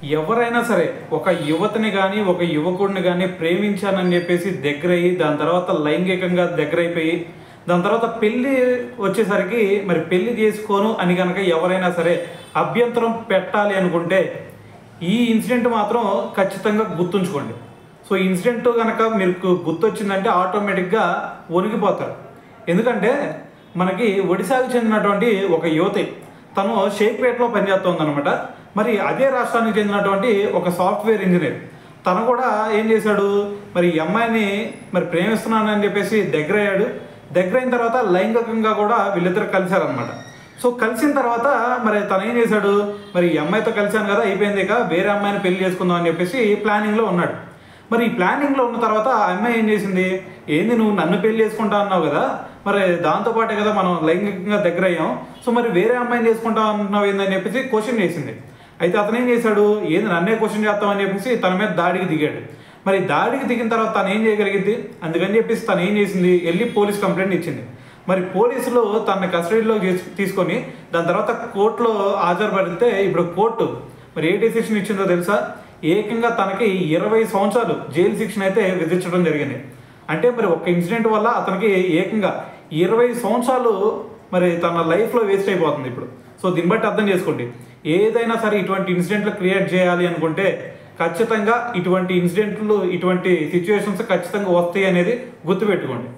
ఎవరైనా సరే ఒక యువతిని కానీ ఒక యువకుడిని కానీ ప్రేమించానని చెప్పేసి దగ్గరయ్యి దాని తర్వాత లైంగికంగా దగ్గరైపోయి దాని తర్వాత పెళ్ళి వచ్చేసరికి మరి పెళ్లి చేసుకోను అని కనుక ఎవరైనా సరే అభ్యంతరం పెట్టాలి అనుకుంటే ఈ ఇన్సిడెంట్ మాత్రం ఖచ్చితంగా గుర్తుంచుకోండి. సో ఈ ఇన్సిడెంట్ కనుక మీకు గుర్తొచ్చిందంటే ఆటోమేటిక్గా వణికిపోతారు. ఎందుకంటే మనకి ఒడిశాకు చెందినటువంటి ఒక యువతి, తను షేక్పేటలో పనిచేస్తుందన్నమాట. మరి అదే రాష్ట్రానికి చెందినటువంటి ఒక సాఫ్ట్వేర్ ఇంజనీర్, తను కూడా ఏం చేశాడు, మరి ఈ అమ్మాయిని మరి ప్రేమిస్తున్నానని చెప్పేసి దగ్గరయ్యాడు. దగ్గరైన తర్వాత లైంగికంగా కూడా వీళ్ళిద్దరు కలిశారనమాట. సో కలిసిన తర్వాత మరి తను ఏం చేశాడు, మరి ఈ అమ్మాయితో కలిశాను కదా అయిపోయింది, ఇక వేరే అమ్మాయిని పెళ్లి చేసుకుందాం అని చెప్పేసి ప్లానింగ్లో ఉన్నాడు. మరి ఈ ప్లానింగ్లో ఉన్న తర్వాత ఆ అమ్మాయి ఏం చేసింది, ఏంది నువ్వు నన్ను పెళ్లి చేసుకుంటా అన్నావు కదా, మరి దాంతోపాటే కదా మనం లైంగికంగా దగ్గర అయ్యాం, సో మరి వేరే అమ్మాయిని చేసుకుంటా అంటున్నావు ఏందని చెప్పేసి క్వశ్చన్ చేసింది. అయితే అతను ఏం చేశాడు, ఏంది నన్నే క్వశ్చన్ చేస్తామని చెప్పేసి తన మీద దాడికి దిగాడు. మరి దాడికి దిగిన తర్వాత తను ఏం చేయగలిగింది, అందుకని చెప్పేసి తను ఏం చేసింది, వెళ్ళి పోలీస్ కంప్లైంట్ ఇచ్చింది. మరి పోలీసులు తన కస్టడీలో తీసుకొని దాని తర్వాత కోర్టులో హాజరుపడితే ఇప్పుడు కోర్టు మరి ఏ డెసిషన్ ఇచ్చిందో తెలుసా, ఏకంగా తనకి 20 సంవత్సరాలు జైలు శిక్షణ అయితే విధించడం జరిగింది. అంటే మరి ఒక ఇన్సిడెంట్ వల్ల అతనికి ఏకంగా 20 సంవత్సరాలు మరి తన లైఫ్లో వేస్ట్ అయిపోతుంది ఇప్పుడు. సో దీన్ని బట్టి అర్థం చేసుకోండి, ఏదైనా సరే ఇటువంటి ఇన్సిడెంట్లు క్రియేట్ చేయాలి అనుకుంటే ఖచ్చితంగా ఇటువంటి ఇన్సిడెంట్లు ఇటువంటి సిచ్యువేషన్స్ ఖచ్చితంగా వస్తాయి అనేది గుర్తుపెట్టుకోండి.